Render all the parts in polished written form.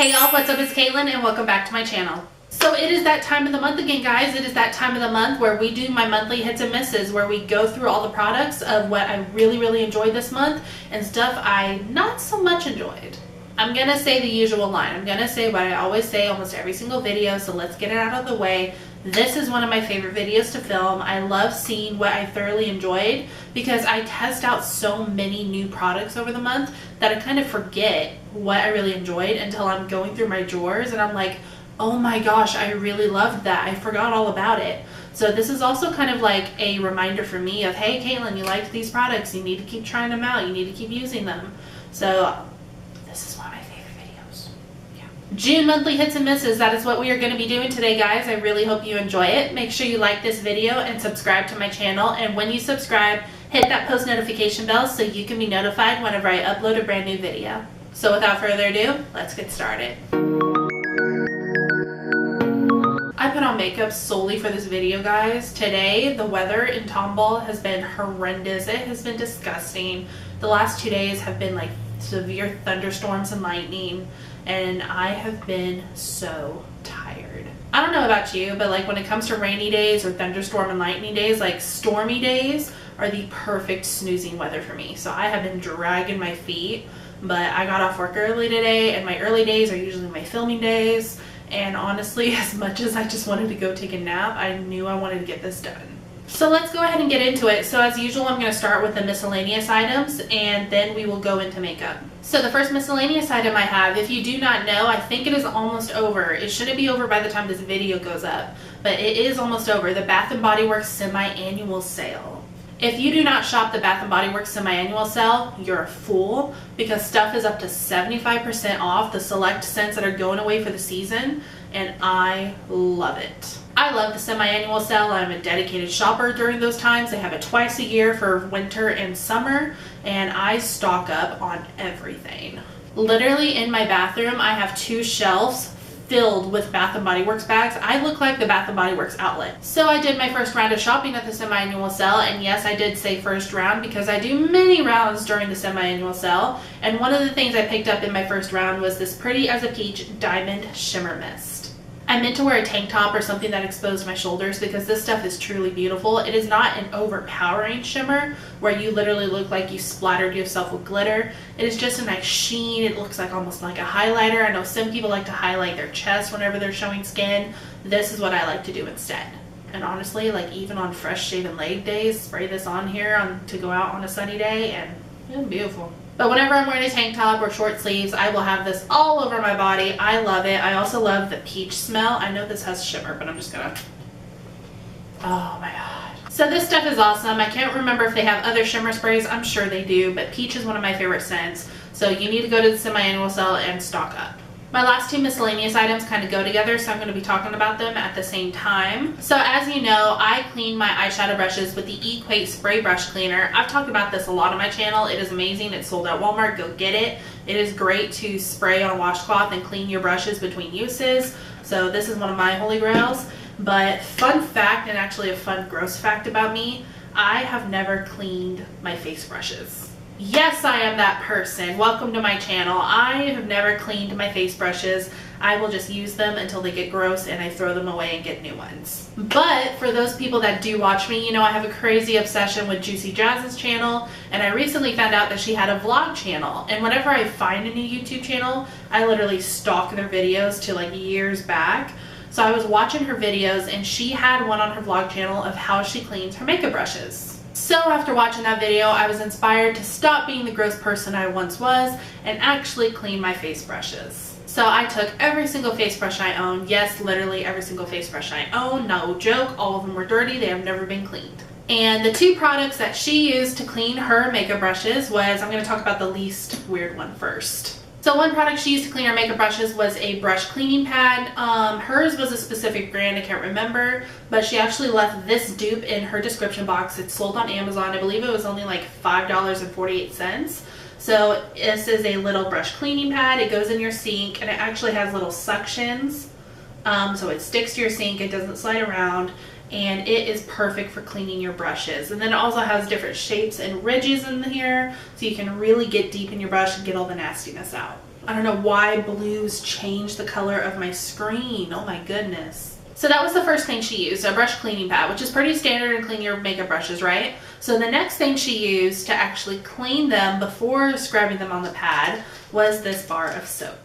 Hey y'all, what's up? It's Caitlin and welcome back to my channel. So it is that time of the month again, guys. It is that time of the month where we do my monthly hits and misses, where we go through all the products of what I really enjoyed this month and stuff I not so much enjoyed. I'm gonna say the usual line. I'm gonna say what I always say almost every single video, so let's get it out of the way. This is one of my favorite videos to film. I love seeing what I thoroughly enjoyed because I test out so many new products over the month that I kind of forget what I really enjoyed until I'm going through my drawers and I'm like, oh my gosh, I really loved that. I forgot all about it. So this is also kind of like a reminder for me of, hey Caitlin, you liked these products. You need to keep trying them out. You need to keep using them. So this is one of my favorite videos. Yeah. June monthly hits and misses. That is what we are going to be doing today, guys. I really hope you enjoy it. Make sure you like this video and subscribe to my channel. And when you subscribe, hit that post notification bell so you can be notified whenever I upload a brand new video. So without further ado, let's get started. I put on makeup solely for this video, guys. Today, the weather in Tomball has been horrendous. It has been disgusting. The last 2 days have been like severe thunderstorms and lightning, and I have been so tired. I don't know about you, but like when it comes to rainy days or thunderstorm and lightning days, like stormy days are the perfect snoozing weather for me. So I have been dragging my feet, but I got off work early today, and my early days are usually my filming days. And honestly, as much as I just wanted to go take a nap, I knew I wanted to get this done. So let's go ahead and get into it. So as usual, I'm going to start with the miscellaneous items and then we will go into makeup. So the first miscellaneous item I have, if you do not know, I think it is almost over. It shouldn't be over by the time this video goes up, but it is almost over. The Bath & Body Works semi-annual sale. If you do not shop the Bath & Body Works semi-annual sale, you're a fool, because stuff is up to 75% off the select scents that are going away for the season, and I love it. I love the semi-annual sale. I'm a dedicated shopper during those times. They have it twice a year for winter and summer, and I stock up on everything. Literally in my bathroom, I have 2 shelves filled with Bath & Body Works bags. I look like the Bath & Body Works outlet. So I did my first round of shopping at the semi-annual sale, and yes, I did say first round because I do many rounds during the semi-annual sale, and one of the things I picked up in my first round was this Pretty as a Peach Diamond Shimmer Mist. I meant to wear a tank top or something that exposed my shoulders because this stuff is truly beautiful. It is not an overpowering shimmer where you literally look like you splattered yourself with glitter. It is just a nice sheen. It looks like almost like a highlighter. I know some people like to highlight their chest whenever they're showing skin. This is what I like to do instead. And honestly, like even on fresh shaven leg days, spray this on here to go out on a sunny day and it's beautiful. But whenever I'm wearing a tank top or short sleeves, I will have this all over my body. I love it. I also love the peach smell. I know this has shimmer, but I'm just gonna... Oh my god. So this stuff is awesome. I can't remember if they have other shimmer sprays. I'm sure they do, but peach is one of my favorite scents. So you need to go to the semi-annual sale and stock up. My last 2 miscellaneous items kind of go together, so I'm going to be talking about them at the same time. So as you know, I clean my eyeshadow brushes with the Equate Spray Brush Cleaner. I've talked about this a lot on my channel. It is amazing. It's sold at Walmart. Go get it. It is great to spray on a washcloth and clean your brushes between uses. So this is one of my holy grails. But fun fact, and actually a fun gross fact about me, I have never cleaned my face brushes. Yes, I am that person. Welcome to my channel. I have never cleaned my face brushes. I will just use them until they get gross and I throw them away and get new ones. But for those people that do watch me, you know I have a crazy obsession with Juicy Jazz's channel, and I recently found out that she had a vlog channel. And whenever I find a new YouTube channel, I literally stalk their videos to like years back. So I was watching her videos and she had one on her vlog channel of how she cleans her makeup brushes. So after watching that video, I was inspired to stop being the gross person I once was and actually clean my face brushes. So I took every single face brush I own. Yes, literally every single face brush I own. No joke. All of them were dirty. They have never been cleaned. And the 2 products that she used to clean her makeup brushes was, I'm going to talk about the least weird one first. So one product she used to clean her makeup brushes was a brush cleaning pad. Hers was a specific brand, I can't remember, but she actually left this dupe in her description box. It's sold on Amazon. I believe it was only like $5.48. So this is a little brush cleaning pad. It goes in your sink and it actually has little suctions. So it sticks to your sink, it doesn't slide around, and it is perfect for cleaning your brushes. And then it also has different shapes and ridges in here, so you can really get deep in your brush and get all the nastiness out. I don't know why blues change the color of my screen. Oh my goodness. So that was the first thing she used, a brush cleaning pad, which is pretty standard in cleaning your makeup brushes, right? So the next thing she used to actually clean them before scrubbing them on the pad was this bar of soap.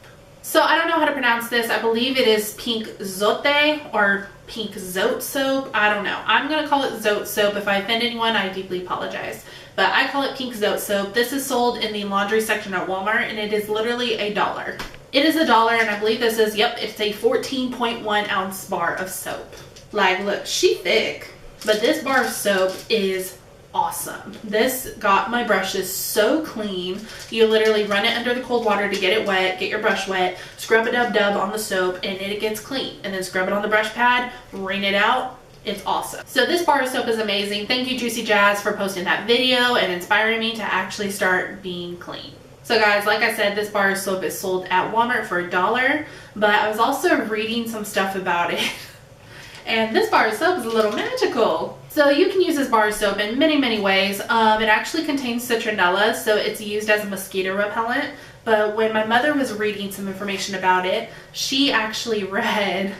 So I don't know how to pronounce this. I believe it is pink Zote or pink Zote soap. I don't know. I'm going to call it Zote soap. If I offend anyone, I deeply apologize. But I call it pink Zote soap. This is sold in the laundry section at Walmart, and it is literally $1. It is $1, and I believe this is, yep, it's a 14.1 ounce bar of soap. Like, look, she thick, but this bar of soap is awesome. This got my brushes so clean. You literally run it under the cold water to get it wet, get your brush wet, scrub a dub on the soap, and it gets clean. And then scrub it on the brush pad, wring it out. It's awesome. So this bar of soap is amazing. Thank you, Juicy Jazz, for posting that video and inspiring me to actually start being clean. So guys, like I said, this bar of soap is sold at Walmart for $1, but I was also reading some stuff about it. And this bar of soap is a little magical. So you can use this bar of soap in many, many ways. It actually contains citronella, so it's used as a mosquito repellent. But when my mother was reading some information about it, she actually read,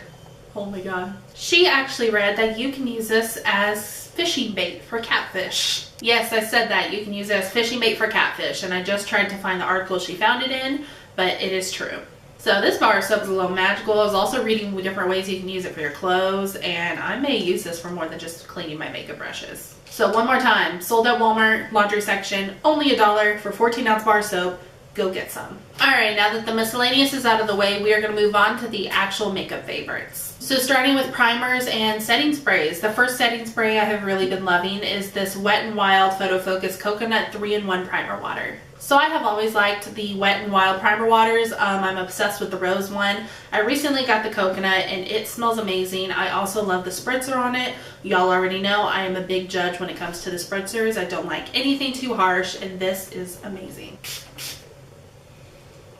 oh my god, she actually read that you can use this as fishing bait for catfish. Yes, I said that. You can use it as fishing bait for catfish, and I just tried to find the article she found it in, but it is true. So this bar of soap is a little magical. I was also reading different ways you can use it for your clothes, and I may use this for more than just cleaning my makeup brushes. So one more time, sold at Walmart, laundry section, only $1 for 14-ounce bar of soap. Go get some. Alright, now that the miscellaneous is out of the way, we are going to move on to the actual makeup favorites. So starting with primers and setting sprays. The first setting spray I have really been loving is this Wet n Wild Photofocus Coconut 3-in-1 Primer Water. So I have always liked the Wet n Wild primer waters. I'm obsessed with the rose one. I recently got the coconut and it smells amazing. I also love the spritzer on it. Y'all already know I am a big judge when it comes to the spritzers. I don't like anything too harsh, and this is amazing.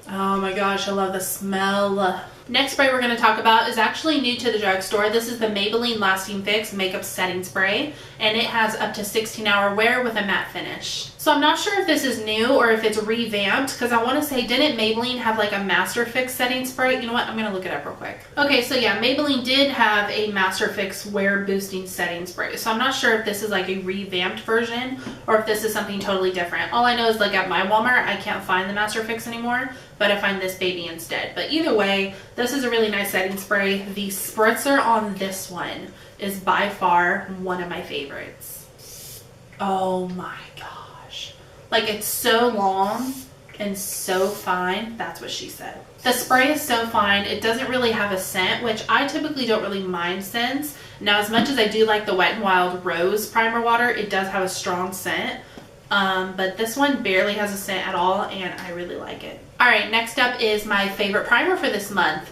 Oh my gosh, I love the smell. Next spray we're going to talk about is actually new to the drugstore. This is the Maybelline Lasting Fix Makeup Setting Spray, and it has up to 16-hour wear with a matte finish. So I'm not sure if this is new or if it's revamped, because I want to say, didn't Maybelline have like a Master Fix setting spray? You know what? I'm going to look it up real quick. Okay, so yeah, Maybelline did have a Master Fix wear boosting setting spray. So I'm not sure if this is like a revamped version or if this is something totally different. All I know is like at my Walmart, I can't find the Master Fix anymore, but I find this baby instead. But either way, this is a really nice setting spray. The spritzer on this one is by far one of my favorites. Oh my gosh. Like, it's so long and so fine. That's what she said. The spray is so fine. It doesn't really have a scent, which I typically don't really mind scents. Now, as much as I do like the Wet n Wild Rose Primer Water, it does have a strong scent. But this one barely has a scent at all, and I really like it. Alright, next up is my favorite primer for this month.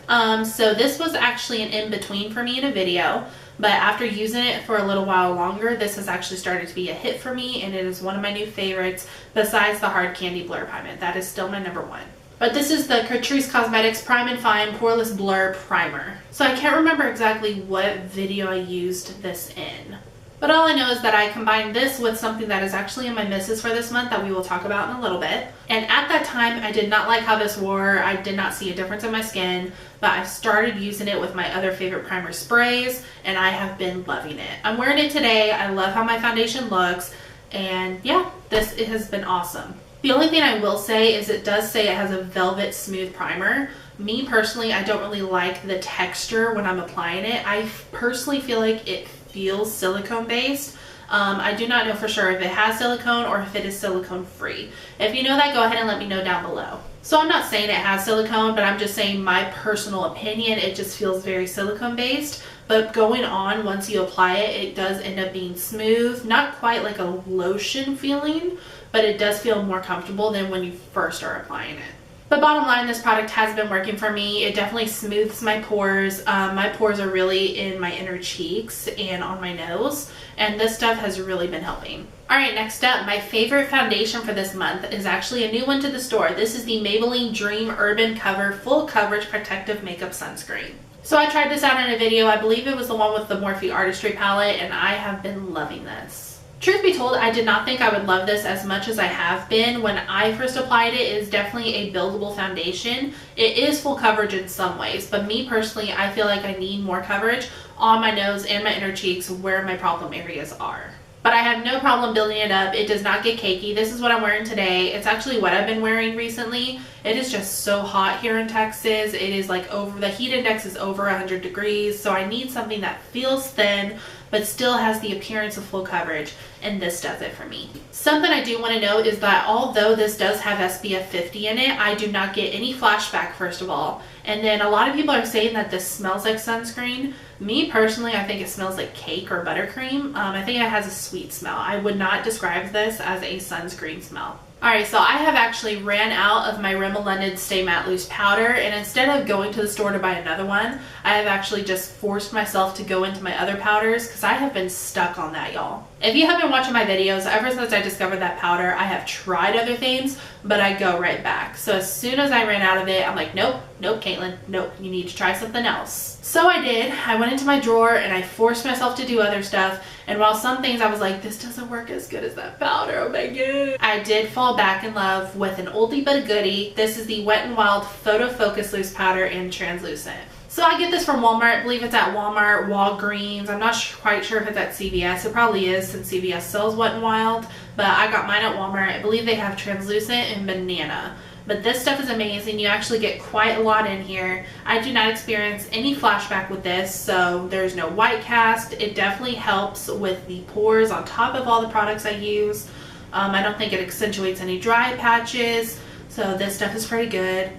So this was actually an in-between for me in a video, but after using it for a little while longer, this has actually started to be a hit for me, and it is one of my new favorites besides the Hard Candy Blur Primer. That is still my #1. But this is the Catrice Cosmetics Prime and Fine Poreless Blur Primer. So I can't remember exactly what video I used this in. But all I know is that I combined this with something that is actually in my misses for this month that we will talk about in a little bit. And at that time, I did not like how this wore. I did not see a difference in my skin, but I started using it with my other favorite primer sprays, and I have been loving it. I'm wearing it today. I love how my foundation looks, and yeah, it has been awesome. The only thing I will say is it does say it has a velvet smooth primer. Me personally, I don't really like the texture when I'm applying it. I personally feel like it feels silicone based. I do not know for sure if it has silicone or if it is silicone free. If you know that, go ahead and let me know down below. So I'm not saying it has silicone, but I'm just saying my personal opinion, it just feels very silicone based. But going on, once you apply it, it does end up being smooth. Not quite like a lotion feeling, but it does feel more comfortable than when you first are applying it. But bottom line, this product has been working for me. It definitely smooths my pores. My pores are really in my inner cheeks and on my nose, and this stuff has really been helping. Alright, next up, my favorite foundation for this month is actually a new one to the store. This is the Maybelline Dream Urban Cover Full Coverage Protective Makeup Sunscreen. So I tried this out in a video. I believe it was the one with the Morphe Artistry palette, and I have been loving this. Truth be told, I did not think I would love this as much as I have been. When I first applied it, it is definitely a buildable foundation. It is full coverage in some ways, but me personally, I feel like I need more coverage on my nose and my inner cheeks where my problem areas are. But I have no problem building it up. It does not get cakey. This is what I'm wearing today. It's actually what I've been wearing recently. It is just so hot here in Texas. It is like the heat index is over 100 degrees. So I need something that feels thin, but still has the appearance of full coverage. And this does it for me. Something I do want to note is that although this does have SPF 50 in it, I do not get any flashback, first of all. And then a lot of people are saying that this smells like sunscreen. Me personally, I think it smells like cake or buttercream. I think it has a sweet smell. I would not describe this as a sunscreen smell. Alright, so I have actually ran out of my Rimmel London Stay Matte Loose Powder, and instead of going to the store to buy another one, I have actually just forced myself to go into my other powders because I have been stuck on that, y'all. If you have been watching my videos, ever since I discovered that powder, I have tried other things, but I go right back. So as soon as I ran out of it, I'm like, nope, Caitlin, nope, you need to try something else. So I did. I went into my drawer and I forced myself to do other stuff. And while some things I was like, this doesn't work as good as that powder, oh my god, I did fall back in love with an oldie but a goodie. This is the Wet n Wild Photofocus Loose Powder in Translucent. So I get this from Walmart. I believe it's at Walmart, Walgreens. I'm not quite sure if it's at CVS. It probably is since CVS sells Wet n Wild. But I got mine at Walmart. I believe they have Translucent and Banana. But this stuff is amazing. You actually get quite a lot in here. I do not experience any flashback with this, so there's no white cast. It definitely helps with the pores on top of all the products I use. I don't think it accentuates any dry patches, so this stuff is pretty good.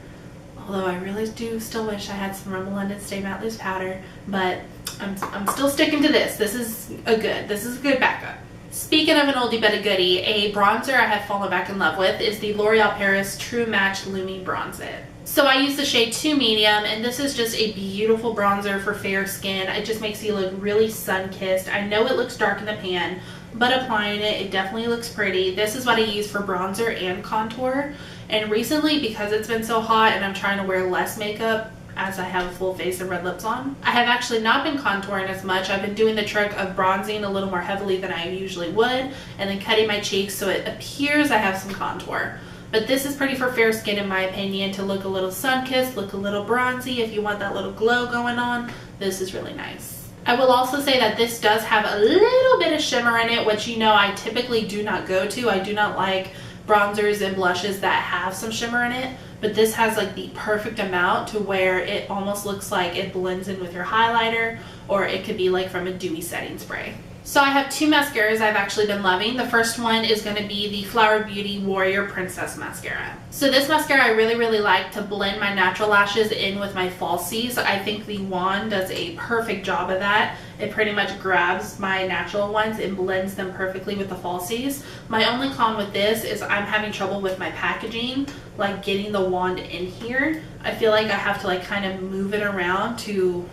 Although I really do still wish I had some Rimmel London Stay Matte Loose Powder, but I'm still sticking to this. This is a good backup. Speaking of an oldie but a goodie, a bronzer I have fallen back in love with is the L'Oreal Paris True Match Lumi Bronze It. So I use the shade 2 Medium, and this is just a beautiful bronzer for fair skin. It just makes you look really sun-kissed. I know it looks dark in the pan, but applying it, it definitely looks pretty. This is what I use for bronzer and contour. And recently, because it's been so hot and I'm trying to wear less makeup as I have a full face and red lips on, I have actually not been contouring as much. I've been doing the trick of bronzing a little more heavily than I usually would, and then cutting my cheeks so it appears I have some contour. But this is pretty for fair skin in my opinion, to look a little sun-kissed, look a little bronzy. If you want that little glow going on, this is really nice. I will also say that this does have a little bit of shimmer in it, which you know I typically do not go to. I do not like bronzers and blushes that have some shimmer in it, but this has like the perfect amount to where it almost looks like it blends in with your highlighter, or it could be like from a dewy setting spray. So I have two mascaras I've actually been loving. The first one is going to be the Flower Beauty Warrior Princess Mascara. So this mascara I really like to blend my natural lashes in with my falsies. I think the wand does a perfect job of that. It pretty much grabs my natural ones and blends them perfectly with the falsies. My only con with this is I'm having trouble with my packaging, like getting the wand in here. I feel like I have to like kind of move it around to,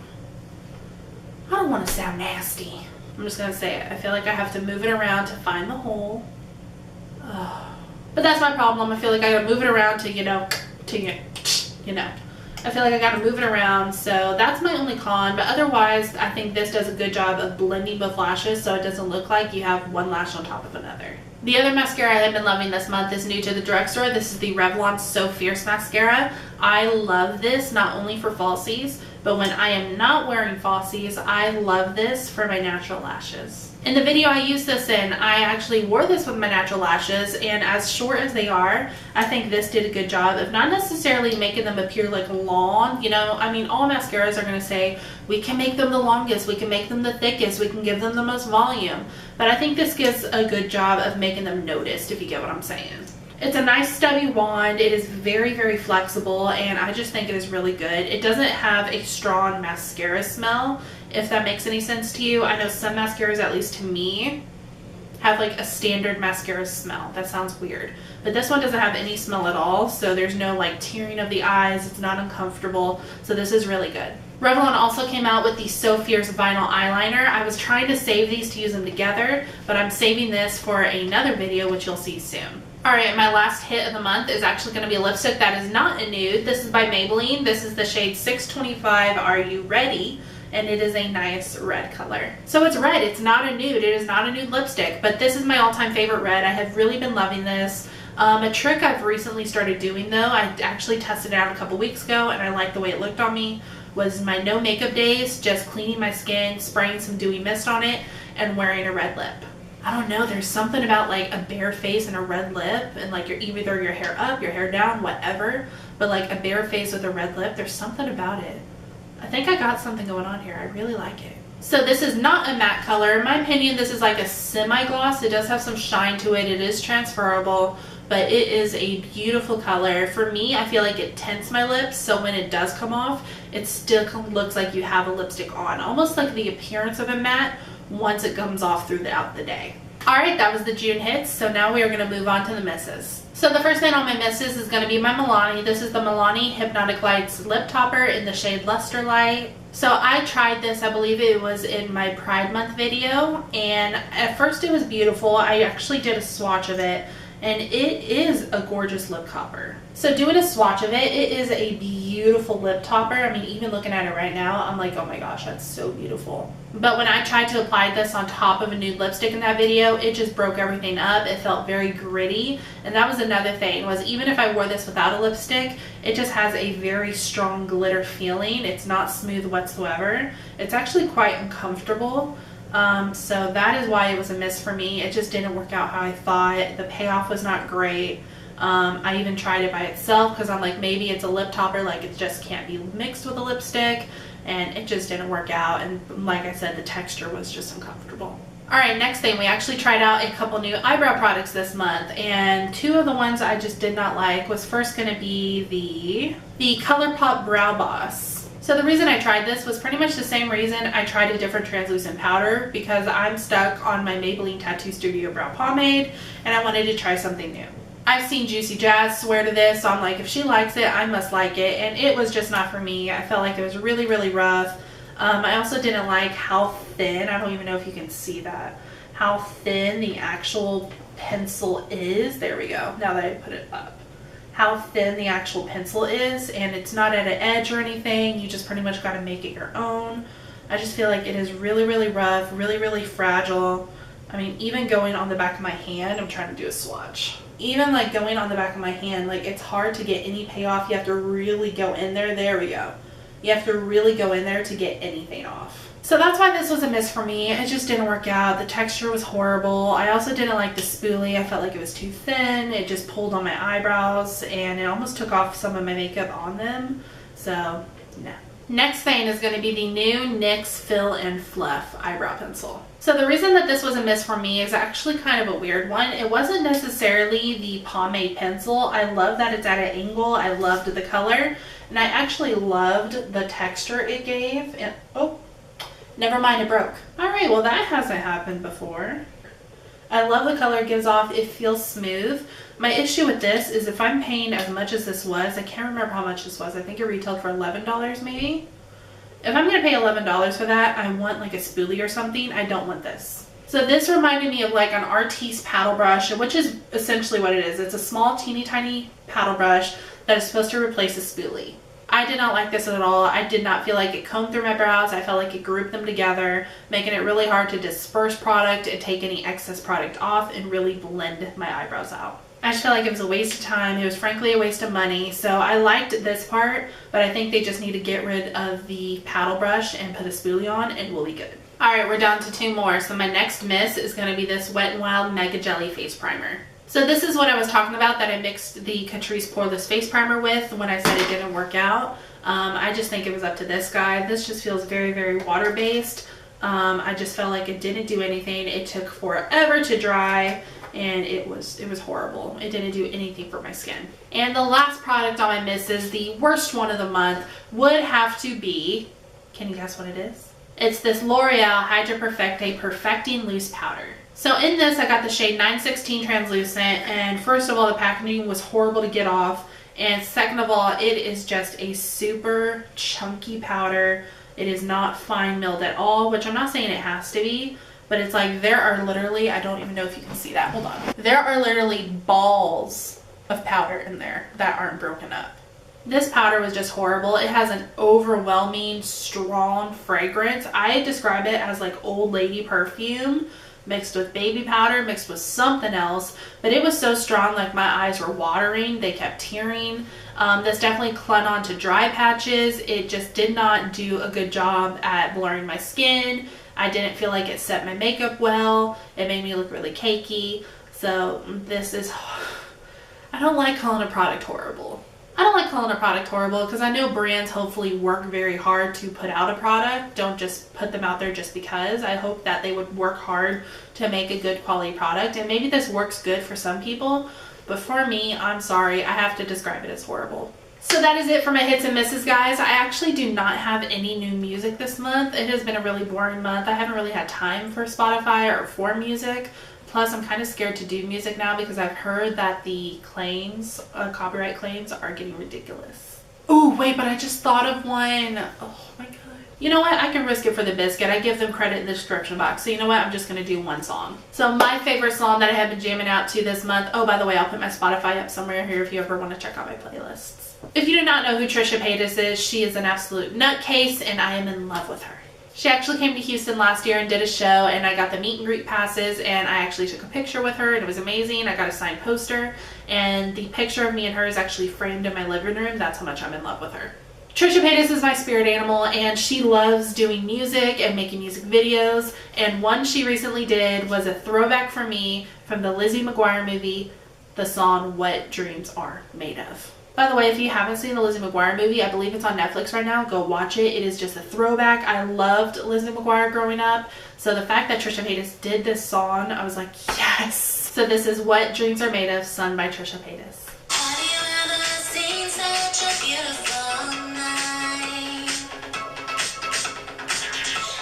I don't want to sound nasty, I'm just going to say it. I feel like I have to move it around to find the hole. But that's my problem. I feel like I got to move it around to, you know. I feel like I got to move it around. So that's my only con. But otherwise, I think this does a good job of blending both lashes so it doesn't look like you have one lash on top of another. The other mascara I've been loving this month is new to the drugstore. This is the Revlon So Fierce Mascara. I love this not only for falsies, but when I am not wearing falsies, I love this for my natural lashes. In the video I used this in, I actually wore this with my natural lashes, and as short as they are, I think this did a good job of not necessarily making them appear like long. You know, I mean, all mascaras are going to say, we can make them the longest, we can make them the thickest, we can give them the most volume. But I think this gives a good job of making them noticed, if you get what I'm saying. It's a nice stubby wand. It is very flexible, and I just think it is really good. It doesn't have a strong mascara smell, if that makes any sense to you. I know some mascaras, at least to me, have like a standard mascara smell. That sounds weird. But this one doesn't have any smell at all, so there's no like tearing of the eyes. It's not uncomfortable, so this is really good. Revlon also came out with the So Fierce Vinyl Eyeliner. I was trying to save these to use them together, but I'm saving this for another video, which you'll see soon. Alright, my last hit of the month is actually going to be a lipstick that is not a nude. This is by Maybelline. This is the shade 625 Are You Ready? and it is a nice red color. So it's red, it's not a nude, it is not a nude lipstick, but this is my all-time favorite red. I have really been loving this. A trick I've recently started doing though, I actually tested it out a couple weeks ago and I liked the way it looked on me, was my no makeup days, just cleaning my skin, spraying some dewy mist on it, and wearing a red lip. I don't know, there's something about like a bare face and a red lip, and like you're either your hair up, your hair down, whatever, but like a bare face with a red lip, there's something about it. I think I got something going on here. I really like it. So this is not a matte color. In my opinion, this is like a semi-gloss. It does have some shine to it. It is transferable, but it is a beautiful color. For me, I feel like it tints my lips, so when it does come off, it still looks like you have a lipstick on. Almost like the appearance of a matte once it comes off throughout the day. Alright, that was the June hits, so now we are going to move on to the misses. So the first thing on my misses is going to be my Milani. This is the Milani Hypnotic Lights lip topper in the shade Luster Light. So I tried this, I believe it was in my Pride Month video, and at first it was beautiful. I actually did a swatch of it, and it is a gorgeous lip topper. So doing a swatch of it, it is a beautiful lip topper. I mean, even looking at it right now, I'm like, oh my gosh, that's so beautiful. But when I tried to apply this on top of a nude lipstick in that video, it just broke everything up. It felt very gritty. And that was another thing, was even if I wore this without a lipstick, it just has a very strong glitter feeling. It's not smooth whatsoever. It's actually quite uncomfortable. So that is why it was a miss for me. It just didn't work out how I thought. The payoff was not great. I even tried it by itself because I'm like, maybe it's a lip topper, like it just can't be mixed with a lipstick, and it just didn't work out. And like I said, the texture was just uncomfortable. Alright, next thing, we actually tried out a couple new eyebrow products this month, and two of the ones I just did not like was first going to be the ColourPop Brow Boss. So the reason I tried this was pretty much the same reason I tried a different translucent powder, because I'm stuck on my Maybelline Tattoo Studio Brow Pomade and I wanted to try something new. I've seen Juicy Jazz swear to this, so I'm like, if she likes it, I must like it, and it was just not for me. I felt like it was really, really rough. I also didn't like how thin, I don't even know if you can see that, how thin the actual pencil is. There we go, now that I put it up. How thin the actual pencil is, and it's not at an edge or anything. You just pretty much got to make it your own. I just feel like it is really, really rough, really, really fragile. I mean, even going on the back of my hand, I'm trying to do a swatch. Even like going on the back of my hand, like it's hard to get any payoff. You have to really go in there. There we go. You have to really go in there to get anything off. So that's why this was a miss for me. It just didn't work out. The texture was horrible. I also didn't like the spoolie. I felt like it was too thin. It just pulled on my eyebrows and it almost took off some of my makeup on them. So, no. Next thing is going to be the new NYX Fill and Fluff eyebrow pencil. So the reason that this was a miss for me is actually kind of a weird one. It wasn't necessarily the pomade pencil. I love that it's at an angle. I loved the color, and I actually loved the texture it gave. And oh, never mind, it broke. Alright, well that hasn't happened before. I love the color it gives off. It feels smooth. My issue with this is if I'm paying as much as this was, I can't remember how much this was. I think it retailed for $11 maybe. If I'm going to pay $11 for that, I want like a spoolie or something. I don't want this. So this reminded me of like an Artiste paddle brush, which is essentially what it is. It's a small teeny tiny paddle brush that is supposed to replace a spoolie. I did not like this at all. I did not feel like it combed through my brows. I felt like it grouped them together, making it really hard to disperse product and take any excess product off and really blend my eyebrows out. I just felt like it was a waste of time. It was frankly a waste of money. So I liked this part, but I think they just need to get rid of the paddle brush and put a spoolie on and we'll be good. Alright, we're down to two more. So my next miss is going to be this Wet n Wild Mega Jelly Face Primer. So this is what I was talking about that I mixed the Catrice Poreless Face Primer with when I said it didn't work out. I just think it was up to this guy. This just feels very, very water-based. I just felt like it didn't do anything. It took forever to dry. And it was horrible. It didn't do anything for my skin. And the last product on my misses, the worst one of the month, would have to be, can you guess what it is? It's this L'Oreal Hydra Perfecte Perfecting Loose Powder. So in this, I got the shade 916 Translucent, and first of all, the packaging was horrible to get off, and second of all, it is just a super chunky powder. It is not fine milled at all, which I'm not saying it has to be, but it's like there are literally, I don't even know if you can see that, hold on. There are literally balls of powder in there that aren't broken up. This powder was just horrible. It has an overwhelming, strong fragrance. I describe it as like old lady perfume mixed with baby powder, mixed with something else. But it was so strong, like my eyes were watering. They kept tearing. This definitely clung on to dry patches. It just did not do a good job at blurring my skin. I didn't feel like it set my makeup well. It made me look really cakey. So this is... I don't like calling a product horrible. I don't like calling a product horrible because I know brands hopefully work very hard to put out a product. Don't just put them out there just because. I hope that they would work hard to make a good quality product. And maybe this works good for some people. But for me, I'm sorry, I have to describe it as horrible. So that is it for my hits and misses, guys. I actually do not have any new music this month. It has been a really boring month. I haven't really had time for Spotify or for music. Plus, I'm kind of scared to do music now because I've heard that the claims, copyright claims, are getting ridiculous. Oh, wait, but I just thought of one. Oh my God. You know what? I can risk it for the biscuit. I give them credit in the description box. So you know what? I'm just going to do one song. So my favorite song that I have been jamming out to this month. Oh, by the way, I'll put my Spotify up somewhere here if you ever want to check out my playlists. If you do not know who Trisha Paytas is, she is an absolute nutcase and I am in love with her. She actually came to Houston last year and did a show, and I got the meet and greet passes, and I actually took a picture with her and it was amazing. I got a signed poster, and the picture of me and her is actually framed in my living room. That's how much I'm in love with her. Trisha Paytas is my spirit animal, and she loves doing music and making music videos, and one she recently did was a throwback for me from the Lizzie McGuire movie, the song What Dreams Are Made Of. By the way, if you haven't seen the Lizzie McGuire movie, I believe it's on Netflix right now. Go watch it. It is just a throwback. I loved Lizzie McGuire growing up. So the fact that Trisha Paytas did this song, I was like, yes. So this is What Dreams Are Made Of, sung by Trisha Paytas. Have you ever seen such a beautiful night?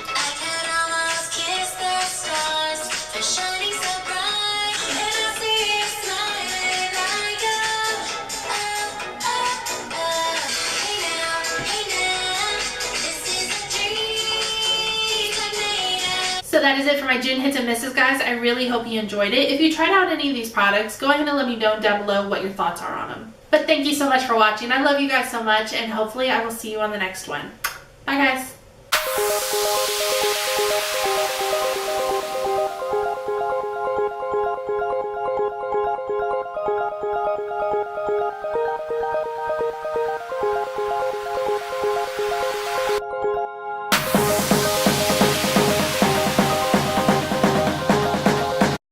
I could almost kiss the stars for shining so bright. When I see you smiling, I go, So that is it for my June hits and misses, guys. I really hope you enjoyed it. If you tried out any of these products, go ahead and let me know down below what your thoughts are on them. But thank you so much for watching. I love you guys so much, and hopefully I will see you on the next one. Bye, guys.